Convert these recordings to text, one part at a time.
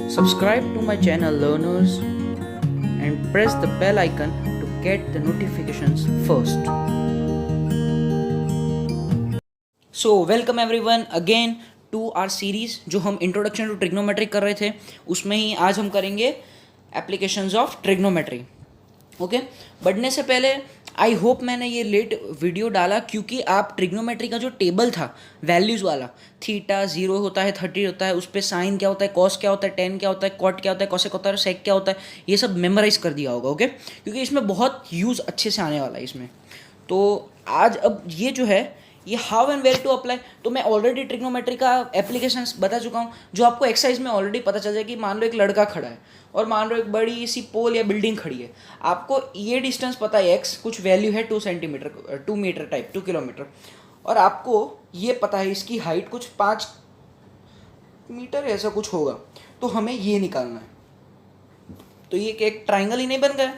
Subscribe to my channel, learners, and press the bell icon to get the notifications first. So welcome everyone again to our series जो हम introduction to trigonometry कर रहे थे, उसमें ही आज हम करेंगे एप्लीकेशंस ऑफ ट्रिग्नोमेट्री. ओके, बढ़ने से पहले आई होप मैंने ये लेट वीडियो डाला क्योंकि आप ट्रिग्नोमेट्री का जो टेबल था वैल्यूज़ वाला, थीटा 0 होता है, 30 होता है, उस पर साइन क्या होता है, कॉस क्या होता है, टेन क्या होता है, कॉट क्या होता है, कॉसेक होता है, सेक क्या होता है, ये सब मेमोराइज कर दिया होगा. ओके, क्योंकि इसमें बहुत यूज़ अच्छे से आने वाला है इसमें. तो आज अब ये जो है ये how and where to apply, तो मैं ऑलरेडी ट्रिग्नोमेट्री का एप्लीकेशन बता चुका हूँ जो आपको एक्सरसाइज में ऑलरेडी पता चल जाए कि मान लो एक लड़का खड़ा है और मान लो एक बड़ी सी पोल या बिल्डिंग खड़ी है. आपको ये डिस्टेंस पता है एक्स, कुछ वैल्यू है 2 सेंटीमीटर, 2 मीटर टाइप, 2 किलोमीटर, और आपको ये पता है इसकी हाइट कुछ 5 मीटर ऐसा कुछ होगा. तो हमें ये निकालना है. तो ये एक ट्राइंगल ही नहीं बन गया,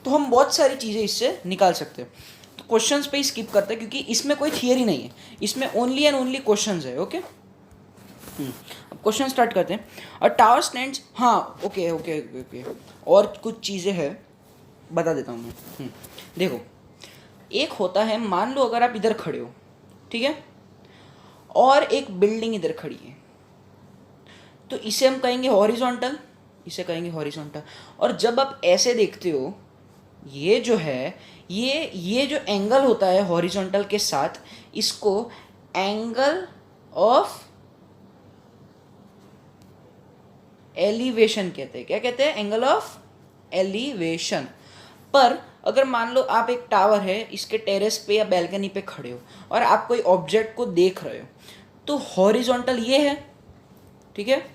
तो हम बहुत सारी चीज़ें इससे निकाल सकते हैं. तो क्वेश्चंस पे ही स्किप करते हैं क्योंकि इसमें कोई थियरी नहीं है, इसमें ओनली एंड ओनली क्वेश्चंस है. ओके, अब क्वेश्चन स्टार्ट करते हैं. अ टावर स्टैंड्स, हाँ ओके ओके ओके, और कुछ चीज़ें हैं बता देता हूँ मैं. देखो, एक होता है, मान लो अगर आप इधर खड़े हो, ठीक है, और एक बिल्डिंग इधर खड़ी है, तो इसे हम कहेंगे हॉरिजॉन्टल, इसे कहेंगे हॉरिजॉन्टल. और जब आप ऐसे देखते हो, ये जो है ये जो एंगल होता है हॉरिजॉन्टल के साथ, इसको एंगल ऑफ एलिवेशन कहते हैं. क्या कहते हैं? Angle of elevation. पर अगर मान लो आप एक टावर है, इसके टेरेस पे या बैल्कनी पे खड़े हो और आप कोई ऑब्जेक्ट को देख रहे हो, तो हॉरिजॉन्टल ये है, ठीक है.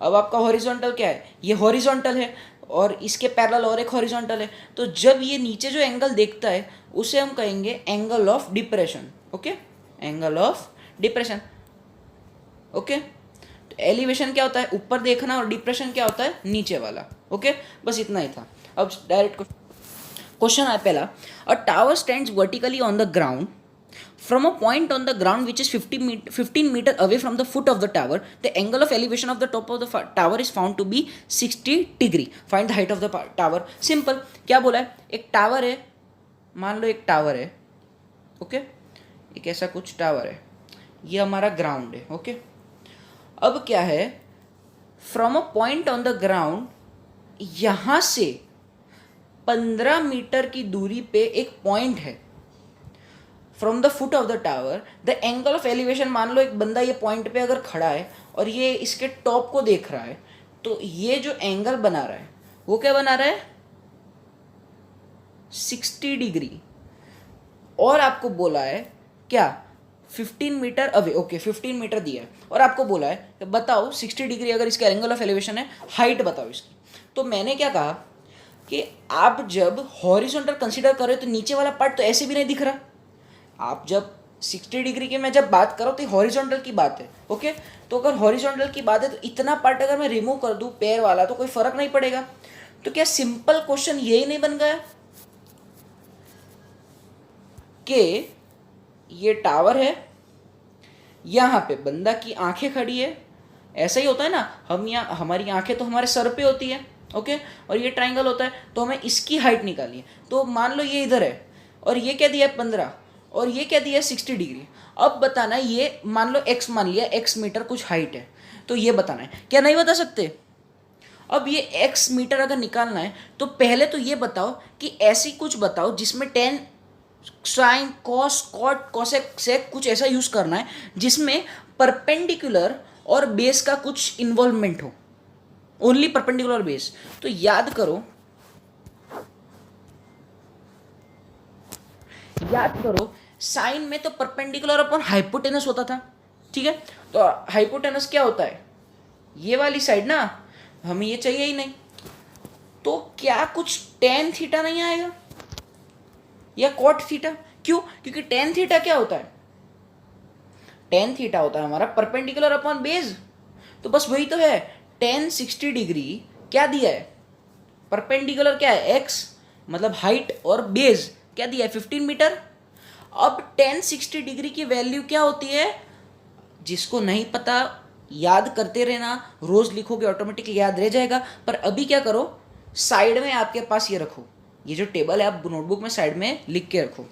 अब आपका हॉरिजॉन्टल क्या है? ये हॉरिजॉन्टल है और इसके पैरेलल और एक हॉरिजॉन्टल है. तो जब ये नीचे जो एंगल देखता है उसे हम कहेंगे angle of depression. Okay, angle of depression. Okay, तो एलिवेशन क्या होता है? ऊपर देखना, और डिप्रेशन क्या होता है? नीचे वाला. ओके, बस इतना ही था. अब डायरेक्ट क्वेश्चन है पहला. अ tower stands vertically on the ground from a point on the ground which is 15 meter away from the foot of the tower. The angle of elevation of the top of the tower is found to be 60 degree. Find the height of the tower. Simple. क्या बोला है? एक tower है, मान लो एक tower है, okay, एक ऐसा कुछ टावर है, ये हमारा ग्राउंड है. ओके, अब क्या है, from a point on the ground, यहाँ से 15 मीटर की दूरी पे एक पॉइंट है. From the foot of the tower the angle of elevation, मान लो एक बंदा ये पॉइंट पे अगर खड़ा है और ये इसके टॉप को देख रहा है, तो ये जो एंगल बना रहा है वो क्या बना रहा है? 60 डिग्री. और आपको बोला है क्या? 15 मीटर अवे. ओके, 15 मीटर दिया है और आपको बोला है कि बताओ 60 डिग्री अगर इसका एंगल ऑफ एलिवेशन है, हाइट बताओ इसकी. तो मैंने क्या कहा कि आप जब हॉरिजॉन्टल कंसीडर कर रहे हो तो नीचे वाला पार्ट तो ऐसे भी नहीं दिख रहा. आप जब 60 डिग्री की मैं जब बात करो तो हॉरिजॉन्टल की बात है. ओके, तो अगर हॉरिजॉन्टल की बात है तो इतना पार्ट अगर मैं रिमूव कर दूं पैर वाला तो कोई फर्क नहीं पड़ेगा. तो क्या सिंपल क्वेश्चन यही नहीं बन गया कि ये टावर है, यहाँ पे बंदा की आंखें खड़ी है, ऐसा ही होता है ना, हम यहाँ हमारी आंखें तो हमारे सर पे होती है. ओके, और ये ट्राइंगल होता है, तो हमें इसकी हाइट निकालनी है. तो मान लो ये इधर है और ये क्या दिया है? 15, और ये क्या दिया है? 60 डिग्री. अब बताना, ये मान लो x मान लिया, x मीटर कुछ हाइट है, तो ये बताना है. क्या नहीं बता सकते? अब ये x मीटर अगर निकालना है तो पहले तो ये बताओ कि ऐसी कुछ बताओ जिसमें tan, sine, cos, cot, cosec, sec कुछ ऐसा यूज करना है जिसमें परपेंडिकुलर और बेस का कुछ इन्वॉल्वमेंट हो. Only perpendicular base. तो याद करो, साइन में तो परपेंडिकुलर अपन हाइपोटेनस होता था, ठीक है. तो हाइपोटेनस क्या होता है? ये वाली साइड ना, हमें ये चाहिए ही नहीं. तो क्या कुछ टेन थीटा नहीं आएगा या कॉट थीटा? क्यों? क्योंकि टेन थीटा क्या होता है? टेन थीटा होता है हमारा परपेंडिकुलर अपॉन बेस. तो बस वही तो है. टेन 60 डिग्री क्या दिया है? परपेंडिकुलर क्या है? एक्स, मतलब हाइट, और बेस क्या दिया है? 15 मीटर. अब टेन 60 डिग्री की वैल्यू क्या होती है? जिसको नहीं पता याद करते रहना, रोज लिखोगे ऑटोमेटिकली याद रह जाएगा। पर अभी क्या करो, साइड में आपके पास ये रखो, ये जो टेबल है आप नोटबुक में साइड में लिख के रखो।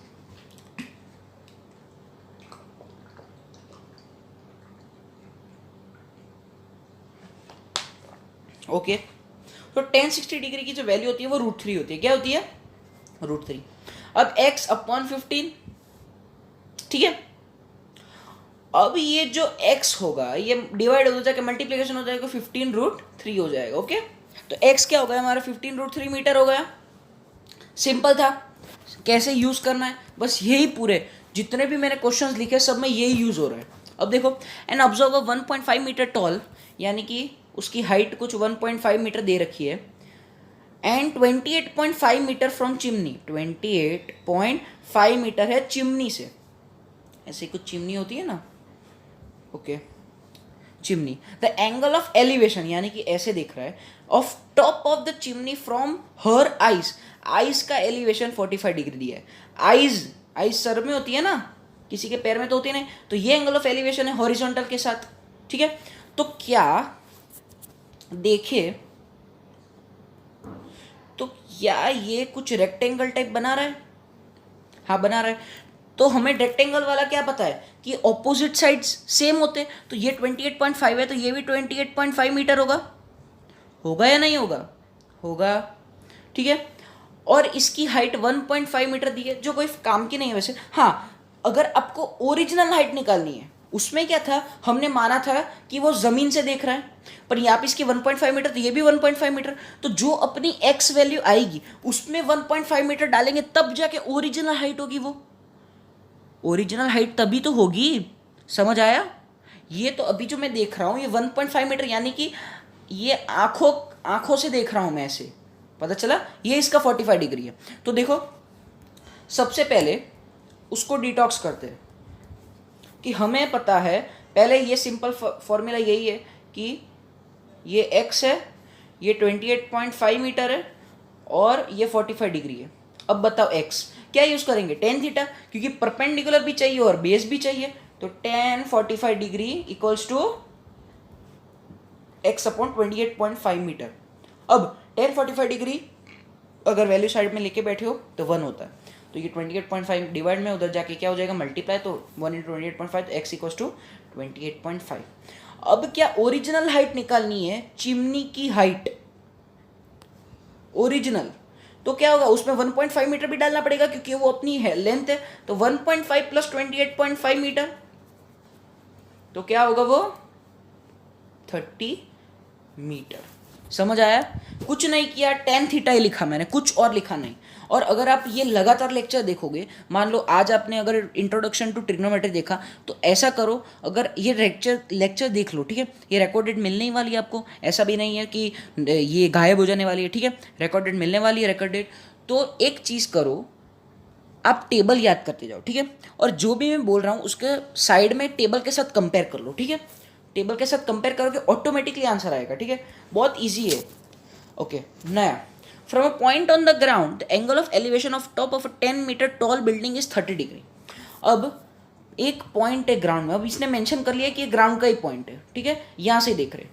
ओके, तो tan 60 डिग्री की जो वैल्यू होती है वो √3 होती है। क्या होती है? √3। अब x अपॉन 15, ठीक है। अब ये जो x होगा ये डिवाइड हो जाएगा, मल्टीप्लिकेशन हो जाएगा, 15√3 हो जाएगा। ओके, तो x क्या हो गया हमारा? 15√3 मीटर हो गया। सिंपल था। कैसे यूज करना है, बस यही पूरे जितने भी मैंने क्वेश्चंस लिखे सब में यही यूज हो रहा है। अब देखो, एन ऑब्जर्वर 1.5 मीटर टॉल, यानी कि उसकी हाइट कुछ 1.5 मीटर दे रखी है, and 28.5 metre from chimney, 28.5 metre है चिमनी से। ऐसे कुछ चिमनी होती है ना, okay, chimney. The angle of elevation, यानी कि ऐसे दिख रहा है, of top of the chimney from her eyes, eyes का एलिवेशन 45 डिग्री दिया है। आइज, आइज सर में होती है ना, किसी के पैर में तो होती है नहीं, तो ये एंगल ऑफ एलिवेशन है हॉरिजॉन्टल के साथ, ठीक है। तो क्या देखिए, तो क्या ये कुछ रेक्टेंगल टाइप बना रहा है? हाँ बना रहा है। तो हमें रेक्टेंगल वाला क्या पता है कि ऑपोजिट साइड्स सेम होते हैं, तो ये 28.5 है तो ये भी 28.5 मीटर होगा। होगा या नहीं होगा? होगा, ठीक है। और इसकी हाइट 1.5 मीटर दी है, जो कोई काम की नहीं है वैसे। हाँ, अगर आपको ओरिजिनल हाइट निकालनी है, उसमें क्या था, हमने माना था कि वो जमीन से देख रहा है, पर यहाँ पे इसकी 1.5 मीटर, तो ये भी 1.5 मीटर, तो जो अपनी एक्स वैल्यू आएगी उसमें 1.5 मीटर डालेंगे तब जाके ओरिजिनल हाइट होगी। वो ओरिजिनल हाइट तभी तो होगी, समझ आया? ये तो अभी जो मैं देख रहा हूँ ये 1.5 मीटर, यानी कि ये आंखों से देख रहा हूँ मैं, ऐसे पता चला, ये इसका 45 डिग्री है। तो देखो, सबसे पहले उसको डिटॉक्स करते हैं कि हमें पता है, पहले ये सिंपल फॉर्मूला यही है कि ये x है, ये 28.5 मीटर है और ये 45 डिग्री है। अब बताओ x क्या यूज करेंगे? tan थीटा, क्योंकि परपेंडिकुलर भी चाहिए और बेस भी चाहिए, तो tan 45 degree equals to x upon 28.5 metre. अब tan 45 डिग्री अगर वैल्यू साइड में लेके बैठे हो तो 1 होता है, तो ये 28.5 डिवाइड में उधर जाके क्या हो जाएगा, मल्टीप्लाई, तो 1 × 28.5, तो x इक्वल्स टू 28.5। अब क्या ओरिजिनल हाइट निकालनी है, चिमनी की हाइट ओरिजिनल, तो क्या होगा, उसमें 1.5 मीटर भी डालना पड़ेगा क्योंकि वो अपनी है लेंथ है, तो 1.5 प्लस 28.5 मीटर, तो क्या होगा वो 30 मीटर। समझ आया? कुछ नहीं किया, tan थीटा ही लिखा मैंने, कुछ और लिखा नहीं। और अगर आप ये लगातार लेक्चर देखोगे, मान लो आज आपने अगर इंट्रोडक्शन टू ट्रिग्नोमेट्री देखा, तो ऐसा करो, अगर ये लेक्चर देख लो, ठीक है, ये रिकॉर्डेड मिलने ही वाली है आपको, ऐसा भी नहीं है कि ये गायब हो जाने वाली है, ठीक है, रिकॉर्डेड मिलने वाली है, रिकॉर्डेड। तो एक चीज़ करो, आप टेबल याद करते जाओ, ठीक है, और जो भी मैं बोल रहा हूँ उसके साइड में टेबल के साथ कंपेयर कर लो, ठीक है। टेबल के साथ कंपेयर करोगे ऑटोमेटिकली आंसर आएगा, ठीक है, बहुत ईजी है। ओके, नया, from a point on the ground the angle of elevation of top of a 10 metre tall building is 30 degree. अब एक पॉइंट है ग्राउंड में, अब इसने मेंशन कर लिया कि ये ग्राउंड का ही पॉइंट है, ठीक है, यहाँ से देख रहे,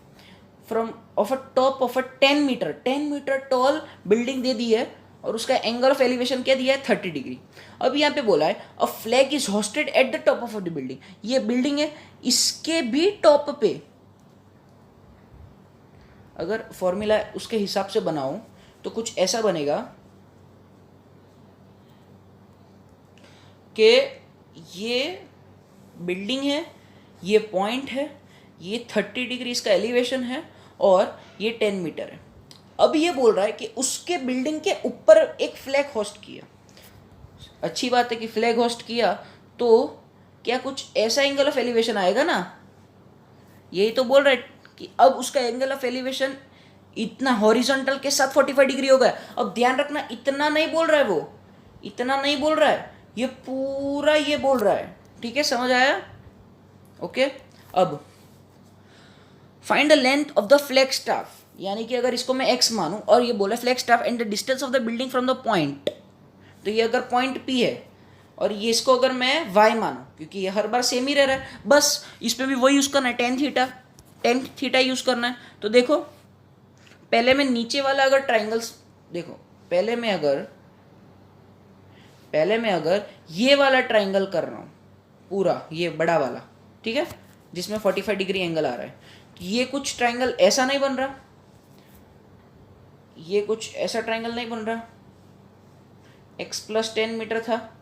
from of a top of a 10 metre tall building दे दी है और उसका एंगल ऑफ एलिवेशन क्या दिया है, 30 डिग्री। अब यहाँ पे बोला है a flag is hosted at the top of the building, ये बिल्डिंग है, इसके भी टॉप पे अगर फॉर्मूला उसके हिसाब से बनाऊं तो कुछ ऐसा बनेगा कि ये बिल्डिंग है, ये पॉइंट है, ये 30 डिग्री इसका एलिवेशन है और ये 10 मीटर है। अब ये बोल रहा है कि उसके बिल्डिंग के ऊपर एक फ्लैग होस्ट किया। अच्छी बात है कि फ्लैग होस्ट किया, तो क्या कुछ ऐसा एंगल ऑफ एलिवेशन आएगा ना, यही तो बोल रहा है कि अब उसका एंगल ऑफ एलिवेशन इतना हॉरिजॉन्टल के साथ 45 डिग्री हो गया। अब ध्यान रखना, इतना नहीं बोल रहा है वो, इतना नहीं बोल रहा है, ये पूरा ये बोल रहा है, ठीक है, समझ आया? ओके, अब find the length of the flag staff, यानी कि अगर इसको मैं x मानूं और ये बोला flag staff and the distance of the building from the point, तो ये अगर पॉइंट P है और ये इसको अगर मैं y मानूं, क्योंकि ये हर बार सेम ही रह रहा है, बस इस पे भी वही यूज करना है, tan theta, tan theta use करना है। तो देखो पहले मैं नीचे वाला अगर ट्राइंगल्स देखो, पहले मैं अगर ये वाला ट्राइंगल कर रहा हूँ पूरा, ये बड़ा वाला, ठीक है, जिसमें 45 डिग्री एंगल आ रहा है, तो ये कुछ ट्राइंगल ऐसा नहीं बन रहा, ये कुछ ऐसा ट्राइंगल नहीं बन रहा। x प्लस 10 मीटर था,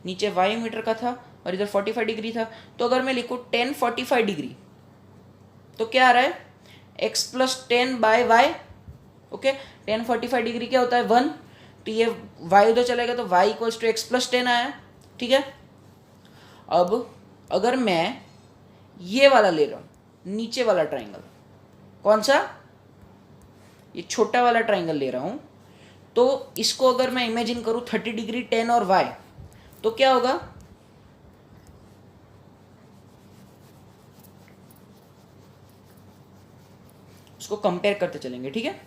नीचे y मीटर का था और इधर 45 डिग्री था। तो अगर मैं लिखूँ 10 45 डिग्री तो क्या आ रहा है, x plus 10 by y. Okay, 10 45 degree क्या होता है 1, तो ये y उधर चलेगा तो y equals to x plus 10 आया, ठीक है। अब अगर मैं ये वाला ले रहा हूँ, नीचे वाला ट्राइंगल, कौन सा, ये छोटा वाला ट्राइंगल ले रहा हूँ, तो इसको अगर मैं इमेजिन करूँ 30 डिग्री 10 और y, तो क्या होगा, उसको कंपेयर करते चलेंगे, ठीक है।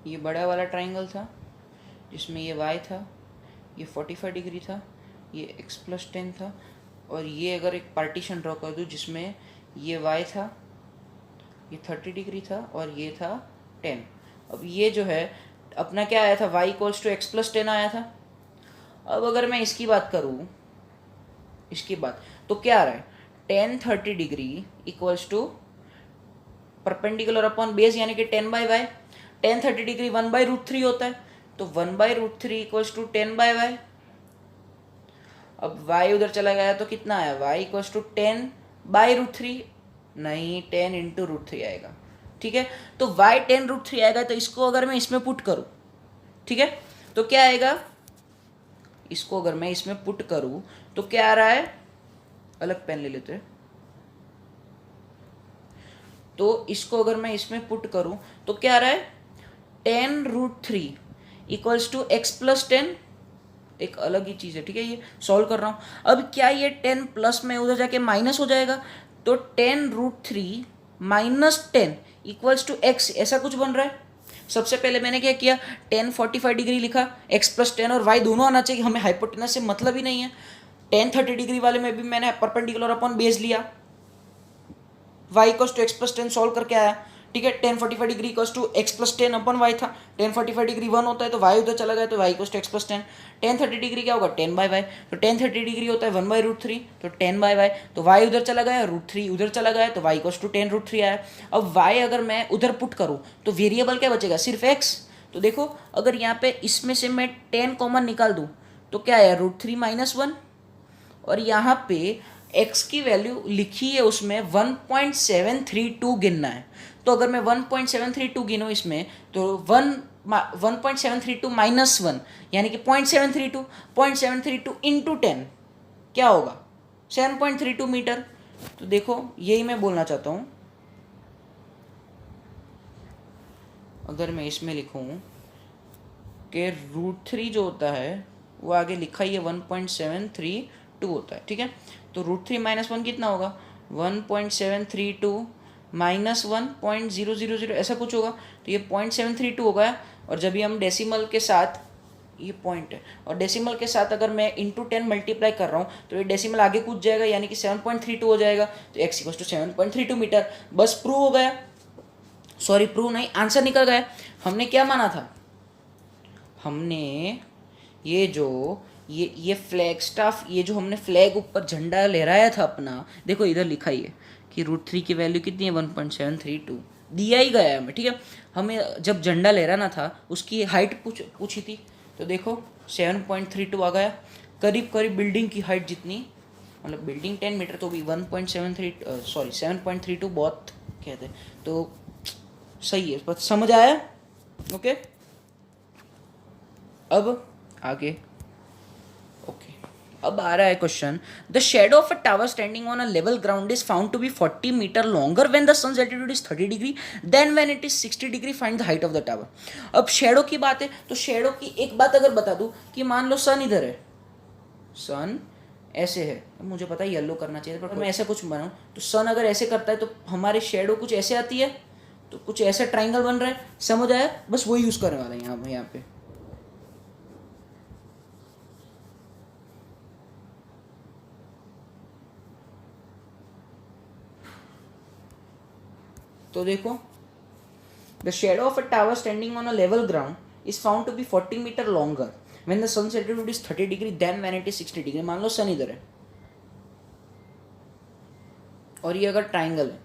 ये बड़ा वाला ट्राइंगल था जिसमें ये y था, ये 45 डिग्री था, ये x प्लस 10 था, और ये अगर एक पार्टीशन ड्रॉ कर दूँ जिसमें ये y था, ये 30 डिग्री था और ये था 10। अब ये जो है अपना क्या आया था, y equals to x plus 10 आया था। अब अगर मैं इसकी बात करूँ, इसकी बात, तो क्या आ रहा है, 10 30 degree equals to perpendicular upon base, यानी कि 10 बाई वाई। 10 30 डिग्री 1/√3 होता है, तो 1/√3 इक्वल्स टू 10 बाई वाई। अब y उधर चला गया तो कितना आया, y इक्वल्स टू 10/√3, नहीं 10 इंटू √3 आएगा, ठीक है। तो y 10√3 आएगा, तो इसको अगर मैं इसमें पुट करूँ, ठीक है, तो क्या आएगा, इसको अगर मैं इसमें पुट करूँ तो क्या आ रहा है, अलग पेन ले लेते हैं, तो इसको अगर मैं इसमें पुट करूं तो क्या आ रहा है, 10√3 इक्वल्स टू एक्स प्लस 10, एक अलग ही चीज़ है, ठीक है। ये सॉल्व कर रहा हूं, अब क्या ये 10 प्लस में उधर जाके माइनस हो जाएगा, तो 10√3 माइनस 10 इक्वल्स टू एक्स, ऐसा कुछ बन रहा है। सबसे पहले मैंने क्या किया, 10 45 डिग्री लिखा, x प्लस 10 और y दोनों आना चाहिए, हमें हाइपोटेनस से मतलब ही नहीं है। 10 30 डिग्री वाले में भी मैंने परपेंडिकुलर अपॉन बेस लिया, y equals to x plus 10 solve करके आया, ठीक है। 10 45 degree equals to x plus 10 upon y था, 10 45 डिग्री 1 होता है तो y उधर चला गया तो y equals to x plus 10। 10 30 degree क्या होगा, 10 बाई वाई, तो 10 30 डिग्री होता है 1/√3, तो 10 बाई वाई, तो y उधर चला गया, √3 उधर चला गया, तो y इक्वल्स टू 10√3 आया। अब y अगर मैं उधर पुट करूँ तो वेरिएबल क्या बचेगा, सिर्फ x। तो देखो अगर यहाँ पे इसमें से मैं 10 कॉमन निकाल दूँ तो क्या आया, √3 माइनस 1, और यहाँ पे x की वैल्यू लिखी है उसमें 1.732 गिनना है। तो अगर मैं 1.732 गिनूँ इसमें तो 1.732 माइनस 1 यानी कि 0.732 इंटू 10 क्या होगा, 7.32 मीटर। तो देखो यही मैं बोलना चाहता हूँ, अगर मैं इसमें लिखूँ कि √3 जो होता है वो आगे लिखा ही है 1.732 होता है, ठीक है। तो √3 माइनस 1 कितना होगा, 1.732 माइनस 1.000 ऐसा कुछ होगा, तो ये 0.732 होगा। और जब भी हम डेसिमल के साथ, ये पॉइंट है, और डेसिमल के साथ अगर मैं इंटू 10 मल्टीप्लाई कर रहा हूँ तो ये डेसिमल आगे कूद जाएगा, यानी कि 7.32 हो जाएगा, तो x इक्वल्स टू 7.32 मीटर। बस प्रूव हो गया, सॉरी प्रूव नहीं, आंसर निकल गया। हमने क्या माना था, हमने ये जो ये फ्लैग स्टाफ, ये जो हमने फ्लैग ऊपर झंडा लहराया था अपना, देखो इधर लिखा ही है कि √3 की वैल्यू कितनी है, 1.732 दिया ही गया है हमें, ठीक है। हमें जब झंडा लहराना था उसकी हाइट पूछी थी, तो देखो 7.32 आ गया, करीब करीब बिल्डिंग की हाइट जितनी, मतलब बिल्डिंग 10 मीटर तो भी 7.32 बहुत कहते हैं, तो सही है, बस समझ आया, ओके। अब आगे, ओके, अब आ रहा है question, the shadow of a tower standing on a level ground is found to be 40 metre longer when the sun's altitude is 30 degree then when it is 60 degree, find the height of the tower. अब shadow की बात है, तो shadow की एक बात अगर बता दूं कि मान लो सन इधर है, सन ऐसे है, मुझे पता है येलो करना चाहिए पर मैं ऐसा कुछ बनाऊं, तो सन अगर ऐसे करता है तो हमारे शेडो कुछ ऐसे आती है, तो कुछ ऐसा ट्राइंगल बन रहा है, समझ आया, बस वही यूज करने वाला है यहाँ पे। तो देखो, the shadow of a tower standing on a level ground is found to be 40 metre longer when the sun's altitude is 30 degree then when it is 60 degree. मान लो सन इधर है और ये अगर ट्राइंगल है,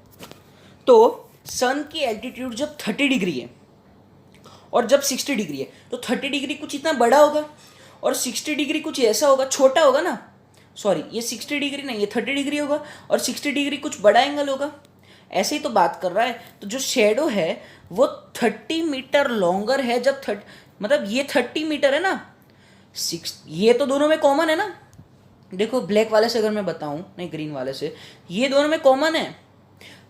तो सन की एल्टीट्यूड जब 30 डिग्री है और जब 60 डिग्री है, तो 30 डिग्री कुछ इतना बड़ा होगा और 60 डिग्री कुछ ऐसा होगा, छोटा होगा ना। सॉरी, ये 60 डिग्री नहीं, ये 30 डिग्री होगा और 60 डिग्री कुछ बड़ा एंगल होगा। ऐसे ही तो बात कर रहा है। तो जो शेडो है वो 30 मीटर लॉन्गर है जब मतलब ये 30 मीटर है ना, ये तो दोनों में कॉमन है ना। देखो, ब्लैक वाले से अगर मैं बताऊं, नहीं ग्रीन वाले से, ये दोनों में कॉमन है,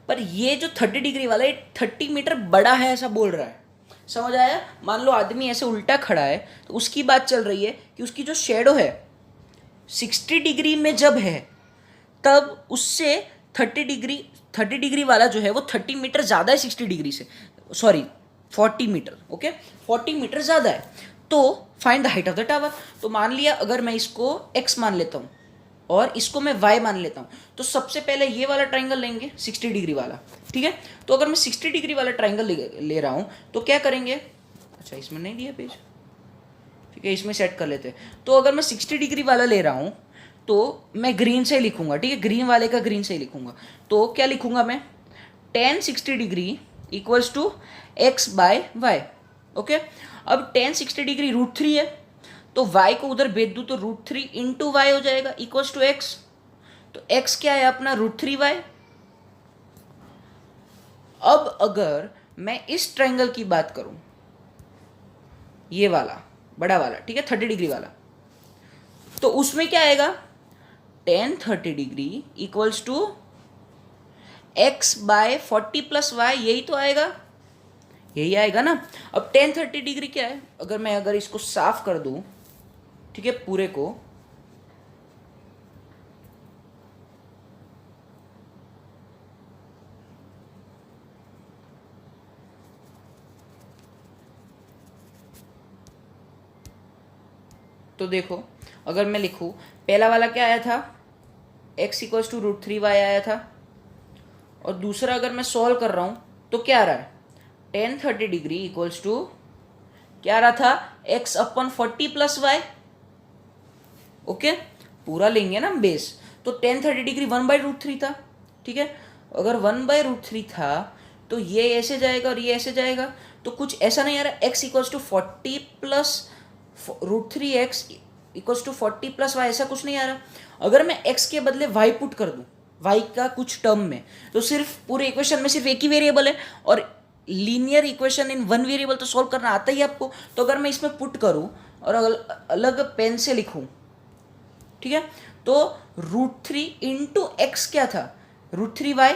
पर ये जो 30 डिग्री वाला, ये 30 मीटर बड़ा है ऐसा बोल रहा है। समझ आया? मान लो आदमी ऐसे उल्टा खड़ा है, तो उसकी बात चल रही है कि उसकी जो शेडो है 60 डिग्री में जब है, तब उससे 30 डिग्री वाला जो है वो 30 मीटर ज़्यादा है 60 डिग्री से। Sorry, 40 metre. ओके, 40 मीटर ज़्यादा है। तो find the height of the tower. तो मान लिया अगर मैं इसको x मान लेता हूँ और इसको मैं y मान लेता हूँ, तो सबसे पहले ये वाला ट्राइंगल लेंगे 60 डिग्री वाला। ठीक है, तो अगर मैं 60 डिग्री वाला ट्राइंगल ले रहा हूँ तो क्या करेंगे? अच्छा, इसमें नहीं दिया पेज, ठीक है, इसमें सेट कर लेते हैं। तो अगर मैं 60 डिग्री वाला ले रहा हूँ तो मैं ग्रीन से ही लिखूंगा। ठीक है, ग्रीन वाले का ग्रीन से ही लिखूंगा। तो क्या लिखूंगा मैं? tan 60 degree equals to x by y. Okay, अब tan 60 डिग्री √3 है, तो y को उधर भेज दूँ तो √3 इंटू वाई हो जाएगा इक्वल्स टू x। तो x क्या है अपना? √3y। अब अगर मैं इस ट्रायंगल की बात करूं, ये वाला बड़ा वाला, ठीक है, 30 डिग्री वाला, तो उसमें क्या आएगा? tan 30 degree equals to x by 40 plus y, यही तो आएगा, यही आएगा ना। अब tan 30 डिग्री क्या है? अगर इसको साफ कर दूं, ठीक है, पूरे को, तो देखो, अगर मैं लिखूं, पहला वाला क्या आया था? x इक्वल्स टू √3y आया था, और दूसरा अगर मैं सॉल्व कर रहा हूं तो क्या आ रहा है? tan 30 डिग्री इक्वल्स टू क्या आ रहा था? x अपन 40 प्लस वाई। ओके, पूरा लेंगे ना बेस। तो tan 30 डिग्री 1/√3 था। ठीक है, अगर 1/√3 था तो ये ऐसे जाएगा और ये ऐसे जाएगा, तो कुछ ऐसा नहीं आ रहा। x equals to 40 plus √3x equals to 40 plus y, ऐसा कुछ नहीं आ रहा। अगर मैं x के बदले y पुट कर दूं, y का कुछ टर्म में, तो सिर्फ पूरे इक्वेशन में सिर्फ एक ही वेरिएबल है, और linear equation in one variable तो सॉल्व करना आता ही आपको। तो अगर मैं इसमें पुट करूं और अलग पेन से लिखूं, ठीक है, तो √3 इंटू एक्स क्या था? √3y,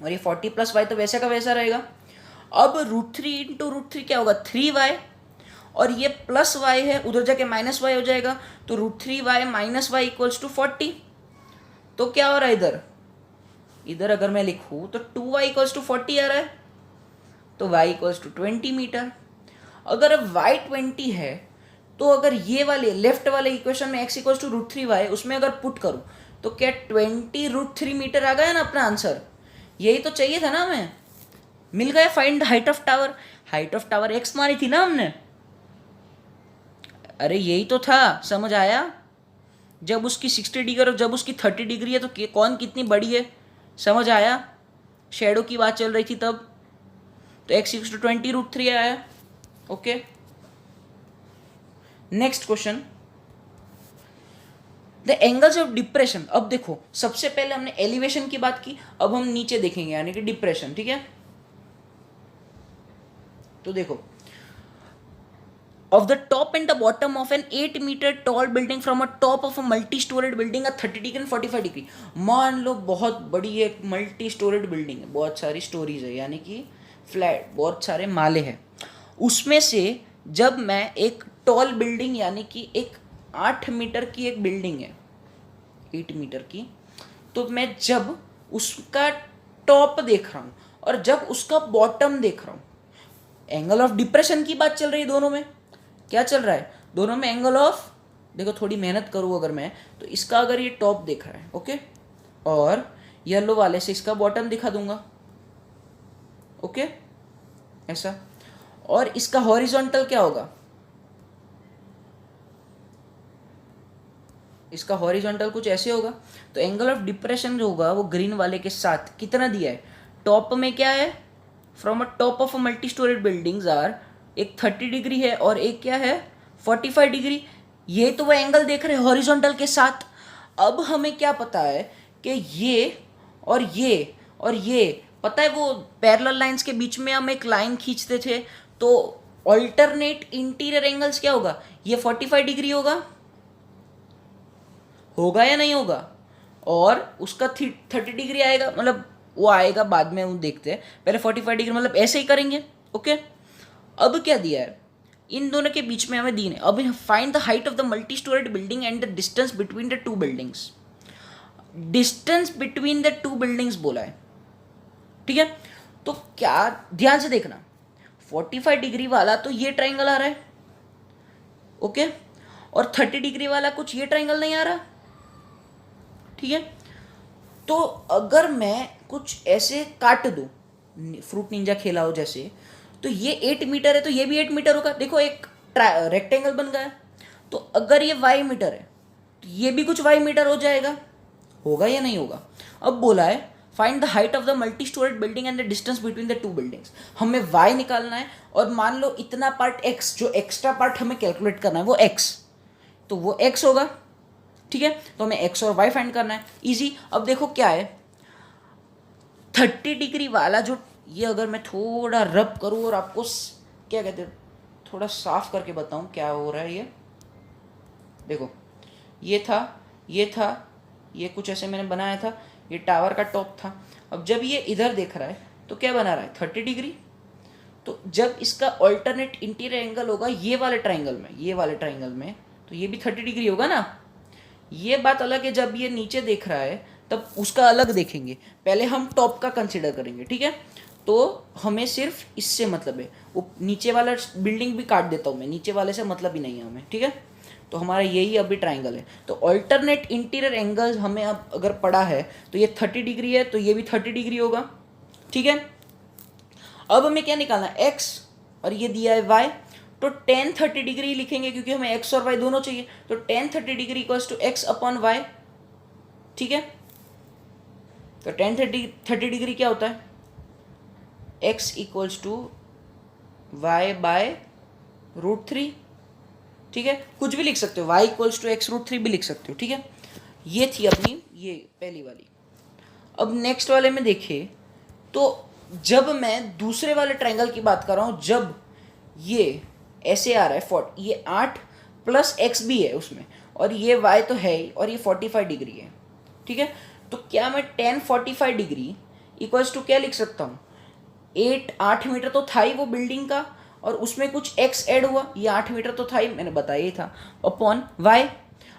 और ये 40 प्लस वाई तो वैसे का वैसा रहेगा। अब √3 इंटू √3 क्या होगा? 3y, और ये प्लस y है, उधर जाके माइनस y हो जाएगा, तो √3y minus Y equals to 40। तो क्या हो रहा है इधर अगर मैं लिखूं तो 2y इक्वल्स टू 40 आ रहा है, तो y इक्वल्स टू 20 मीटर। अगर अब y 20 है, तो अगर ये वाले लेफ्ट वाले इक्वेशन में x इक्वल्स टू √3y, उसमें अगर पुट करूं तो क्या 20 √3 मीटर आ गया ना अपना आंसर? यही तो चाहिए था ना हमें, मिल गया। Find height of tower. Height of tower x मानी थी ना हमने, अरे यही तो था। समझ आया? जब उसकी 60 डिग्री और जब उसकी 30 डिग्री है तो कौन कितनी बड़ी है? समझ आया? शेडो की बात चल रही थी तब, तो x इक्वल्स टू 20 √3 आया। Okay, next question, the angles of depression. अब देखो, सबसे पहले हमने एलिवेशन की बात की, अब हम नीचे देखेंगे यानी कि डिप्रेशन। ठीक है, तो देखो, of the top and the bottom of an 8 meter tall building from a top of a multi-storied building at 30 degree and 45 degree। मान लो बहुत बड़ी एक मल्टी स्टोरेड बिल्डिंग है, बहुत सारी स्टोरीज है, यानी कि फ्लैट, बहुत सारे माले हैं। उसमें से जब मैं एक टॉल बिल्डिंग, यानी कि एक 8 मीटर की एक बिल्डिंग है, 8 मीटर की, तो मैं जब उसका टॉप देख रहा हूँ और जब उसका बॉटम देख रहा हूँ, एंगल ऑफ डिप्रेशन की बात चल रही है। दोनों में क्या चल रहा है? दोनों में एंगल ऑफ, देखो थोड़ी मेहनत करूँ अगर मैं, तो इसका अगर ये टॉप देख रहा है, ओके, और येलो वाले से इसका बॉटम दिखा दूंगा, ओके ऐसा। और इसका हॉरिजॉन्टल क्या होगा, इसका हॉरिजॉन्टल कुछ ऐसे होगा। तो एंगल ऑफ डिप्रेशन जो होगा वो ग्रीन वाले के साथ कितना दिया है, टॉप में क्या है, from a top of a multi storeyed buildings are, एक 30 डिग्री है और एक क्या है 45 डिग्री। ये तो वो एंगल देख रहे हैं हॉरिजॉन्टल के साथ। अब हमें क्या पता है कि ये और ये और ये, पता है वो पैरेलल लाइंस के बीच में हम एक लाइन खींचते थे, तो ऑल्टरनेट इंटीरियर एंगल्स क्या होगा, ये 45 डिग्री होगा या नहीं होगा, और उसका 30 डिग्री आएगा, मतलब वो आएगा बाद में, वो देखते हैं पहले 45 डिग्री, मतलब ऐसे ही करेंगे। ओके अब क्या दिया है, इन दोनों के बीच में हमें दी है, अब find the height of the multi storeyed building and the distance between the two buildings. Distance between the two buildings बोला है, ठीक है। तो क्या, ध्यान से देखना, 45 डिग्री वाला तो ये ट्राइंगल आ रहा है, ओके, और 30 डिग्री वाला कुछ ये ट्राइंगल नहीं आ रहा, ठीक है। तो अगर मैं कुछ ऐसे काट दूं, फ्रूट निंजा खेला हो जैसे, तो ये 8 मीटर है तो ये भी 8 मीटर होगा। देखो एक रेक्टेंगल बन गया। तो अगर ये वाई मीटर है तो ये भी कुछ वाई मीटर हो जाएगा, होगा या नहीं होगा। अब बोला है find the height of the multi storeyed building and the distance between the two buildings. हमें वाई निकालना है और मान लो इतना पार्ट एक्स, जो एक्स्ट्रा पार्ट हमें कैलकुलेट करना है वो एक्स, तो वो एक्स होगा, ठीक है। तो हमें एक्स और वाई फाइंड करना है, इजी। अब देखो क्या है, 30 डिग्री वाला जो, ये अगर मैं थोड़ा रब करूँ और आपको क्या कहते हैं थोड़ा साफ करके बताऊं क्या हो रहा है, ये देखो, ये था, ये था, ये कुछ ऐसे मैंने बनाया था, ये टावर का टॉप था। अब जब ये इधर देख रहा है तो क्या बना रहा है 30 डिग्री। तो जब इसका ऑल्टरनेट इंटीरियर एंगल होगा ये वाले ट्राइंगल में, ये वाले ट्राइंगल में, तो ये भी 30 डिग्री होगा ना। ये बात अलग है, जब ये नीचे देख रहा है तब उसका अलग देखेंगे। पहले हम टॉप का कंसिडर करेंगे, ठीक है। तो हमें सिर्फ इससे मतलब है, वो नीचे वाला बिल्डिंग भी काट देता हूँ मैं, नीचे वाले से मतलब ही नहीं है हमें, ठीक है। तो हमारा यही अभी ट्राइंगल है। तो ऑल्टरनेट इंटीरियर एंगल हमें अब अगर पड़ा है तो ये 30 डिग्री है तो ये भी 30 डिग्री होगा, ठीक है। अब हमें क्या निकालना है, एक्स, और ये दिया है वाई। तो tan 30 डिग्री लिखेंगे क्योंकि हमें एक्स और वाई दोनों चाहिए। तो tan 30 degree equals to x upon y, ठीक है। तो tan 30 डिग्री क्या होता है, x equals to y by √3, ठीक है। कुछ भी लिख सकते हो, y इक्वल्स टू एक्स √3 भी लिख सकते हो, ठीक है। ये थी अपनी ये पहली वाली। अब नेक्स्ट वाले में देखिए, तो जब मैं दूसरे वाले ट्रायंगल की बात कर रहा हूँ, जब ये ऐसे आ रहा है 40, ये 8 प्लस एक्स भी है उसमें, और ये y तो है ही, और ये 45 डिग्री है, ठीक है। तो क्या मैं tan 45 डिग्री इक्वल्स टू क्या लिख सकता हूँ, 8 मीटर तो था ही वो बिल्डिंग का, और उसमें कुछ x ऐड हुआ, ये 8 मीटर तो था ही, मैंने बताया ही था, अपॉन y।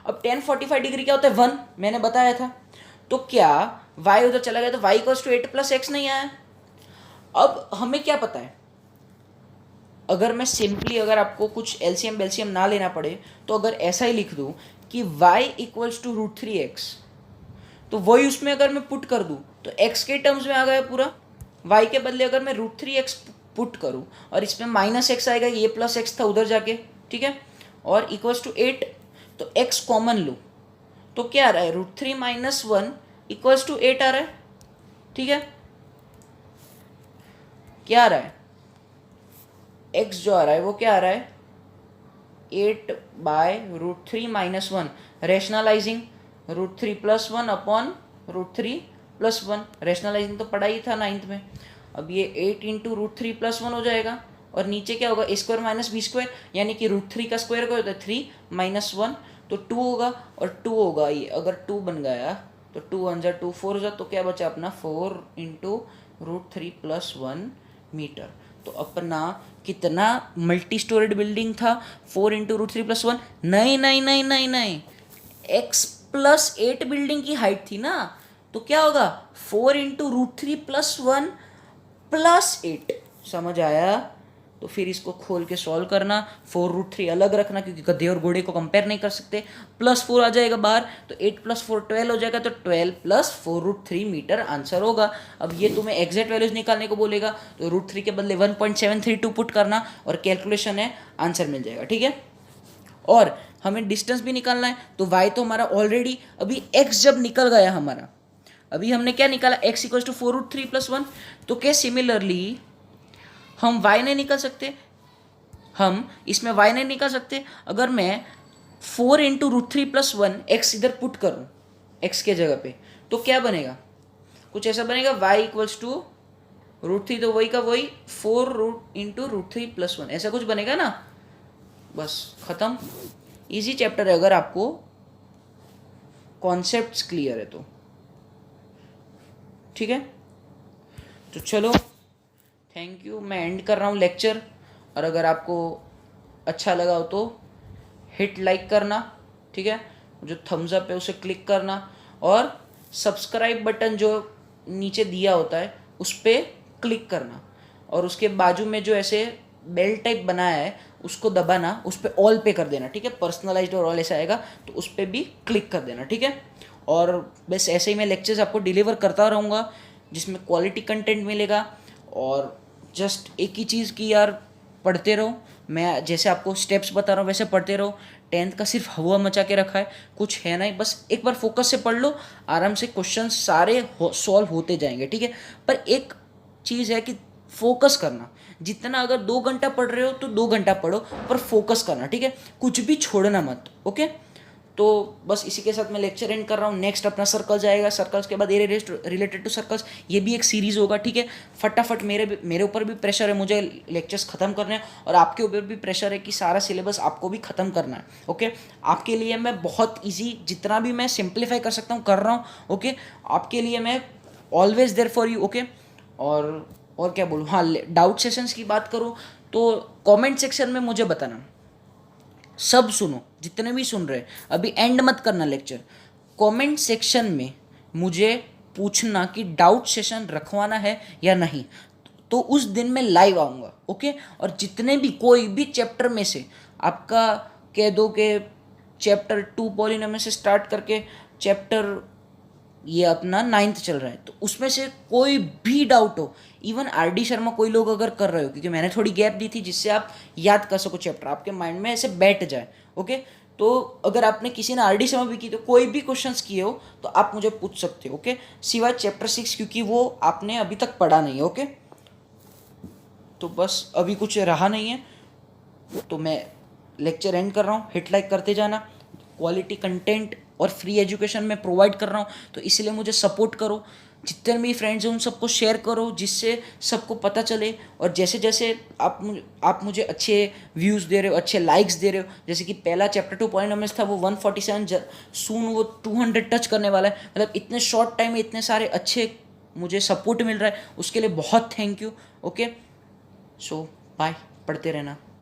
अब tan 45 डिग्री क्या होता है 1, मैंने बताया था। तो क्या y उधर चला गया तो y equals to 8 plus x नहीं आया। अब हमें क्या पता है, अगर मैं सिंपली, अगर आपको कुछ एलसीएम बेलसीएम ना लेना पड़े, तो अगर ऐसा ही लिख दूं कि y इक्वल्स टू √3x, तो वही उसमें अगर मैं पुट कर दूं तो x के टर्म्स में आ गया पूरा। y के बदले अगर मैं √3x पुट करूं और इसमें -x आएगा, ये प्लस एक्स था उधर जाके, ठीक है, और इक्वल्स टू 8, तो x कॉमन लो तो क्या आ रहा है, √3 - 1 इक्वल्स टू 8 आ रहा है, ठीक है। क्या आ रहा है, x जो आ रहा है वो क्या आ रहा है 8 बाय √3 - 1, रेशनलाइजिंग √3 + 1 अपॉन √3 + 1, रेशनलाइजिंग तो पढ़ा ही था 9th में। अब ये 8 इंटू √3 + 1 हो जाएगा, और नीचे क्या होगा a² - b², यानी कि √3 का स्क्वायर क्या होता है 3 - 1, तो 2 होगा, और 2 होगा, ये अगर 2 बन गया तो 2 1 = 2, 4 हो जाए, तो क्या बचा अपना 4 इंटू √3 + 1 मीटर। तो अपना कितना मल्टी स्टोरेड बिल्डिंग था, 4 इंटू √3 + 1, नहीं नहीं नहीं नहीं नहीं, x + 8 बिल्डिंग की हाइट थी ना, तो क्या होगा 4 इंटू √3 + 1 + 8, समझ आया। तो फिर इसको खोल के सॉल्व करना, 4√3 अलग रखना क्योंकि गधे और घोड़े को कंपेयर नहीं कर सकते, +4 आ जाएगा बाहर, तो 8 + 4 12 हो जाएगा, तो 12 + 4√3 मीटर आंसर होगा। अब ये तुम्हें एग्जैक्ट वैल्यूज निकालने को बोलेगा, तो √3 के बदले 1.732 पुट करना और कैलकुलेशन है, आंसर मिल जाएगा। ठीक है, और हमें डिस्टेंस भी निकालना है, तो y तो हमारा ऑलरेडी अभी x जब निकल गया हमारा, अभी हमने क्या निकाला, x = 4√3 + 1, तो क्या सिमिलरली हम y नहीं निकाल सकते, हम इसमें y नहीं निकाल सकते। अगर मैं 4 × √3 + 1 x इधर पुट करूं x के जगह पे, तो क्या बनेगा, कुछ ऐसा बनेगा, y = √3, तो वही का वही 4 × √3 + 1 ऐसा कुछ बनेगा ना, बस खत्म। इजी चैप्टर है अगर आपको कॉन्सेप्ट्स क्लियर है तो। ठीक है, तो चलो थैंक यू, मैं एंड कर रहा हूँ लेक्चर। और अगर आपको अच्छा लगा हो तो हिट लाइक करना, ठीक है, जो थम्स अप है उसे क्लिक करना, और सब्सक्राइब बटन जो नीचे दिया होता है उस पर क्लिक करना, और उसके बाजू में जो ऐसे बेल टाइप बनाया है उसको दबाना, उस पर ऑल पे कर देना। ठीक है, पर्सनलाइज्ड और ऑल ऐसा आएगा, तो उस पर भी क्लिक कर देना। ठीक है, और बस ऐसे ही मैं लेक्चर्स आपको डिलीवर करता रहूँगा जिसमें क्वालिटी कंटेंट मिलेगा। और जस्ट एक ही चीज़ की यार, पढ़ते रहो, मैं जैसे आपको स्टेप्स बता रहा हूँ वैसे पढ़ते रहो। 10th का सिर्फ हवा मचा के रखा है, कुछ है नहीं, बस एक बार फोकस से पढ़ लो, आराम से क्वेश्चन सारे सॉल्व होते जाएंगे। ठीक है, पर एक चीज़ है कि फोकस करना, जितना अगर 2 घंटा पढ़ रहे हो तो 2 घंटा पढ़ो, पर फोकस करना। ठीक है, कुछ भी छोड़ना मत। ओके, तो बस इसी के साथ मैं लेक्चर एंड कर रहा हूँ। नेक्स्ट अपना सर्कल्स आएगा, सर्कल्स के बाद रिलेटेड टू सर्कल्स, ये भी एक सीरीज होगा। ठीक है, फटाफट मेरे ऊपर भी प्रेशर है, मुझे लेक्चर्स खत्म करने हैं, और आपके ऊपर भी प्रेशर है कि सारा सिलेबस आपको भी खत्म करना है। ओके, आपके लिए मैं बहुत ईजी, जितना भी मैं सिंप्लीफाई कर सकता हूँ कर रहा हूँ। ओके, आपके लिए मैं always there for you. Okay, और क्या बोलूँ, हाँ, डाउट सेशंस की बात करूँ तो कमेंट सेक्शन में मुझे बताना, सब सुनो, जितने भी सुन रहे, अभी एंड मत करना लेक्चर, कमेंट सेक्शन में मुझे पूछना कि डाउट सेशन रखवाना है या नहीं, तो उस दिन मैं लाइव आऊँगा। ओके, और जितने भी कोई भी चैप्टर में से आपका कह दो कि चैप्टर 2 पॉलिनोमियल से स्टार्ट करके चैप्टर ये अपना 9th चल रहा है, तो उसमें से कोई भी डाउट हो, इवन RD शर्मा कोई लोग अगर कर रहे हो, क्योंकि मैंने थोड़ी गैप दी थी जिससे आप याद कर सको, चैप्टर आपके माइंड में ऐसे बैठ जाए। ओके, तो अगर आपने किसी ने RD शर्मा भी की तो कोई भी क्वेश्चंस किए हो तो आप मुझे पूछ सकते हो। ओके, सिवाय चैप्टर 6, क्योंकि वो आपने अभी तक पढ़ा नहीं है। ओके, तो बस अभी कुछ रहा नहीं है, तो मैं लेक्चर एंड कर रहा हूँ। हिट लाइक करते जाना, क्वालिटी कंटेंट और फ्री एजुकेशन में प्रोवाइड कर रहा हूँ, तो इसलिए मुझे सपोर्ट करो। जितने भी फ्रेंड्स हैं उन सबको शेयर करो, जिससे सबको पता चले। और जैसे जैसे आप मुझे अच्छे व्यूज़ दे रहे हो, अच्छे लाइक्स दे रहे हो, जैसे कि पहला चैप्टर 2 पॉलिनोमियल्स था, वो 147, सून वो 200 टच करने वाला है। मतलब इतने शॉर्ट टाइम में इतने सारे अच्छे मुझे सपोर्ट मिल रहा है, उसके लिए बहुत thank you. Okay, so bye, पढ़ते रहना।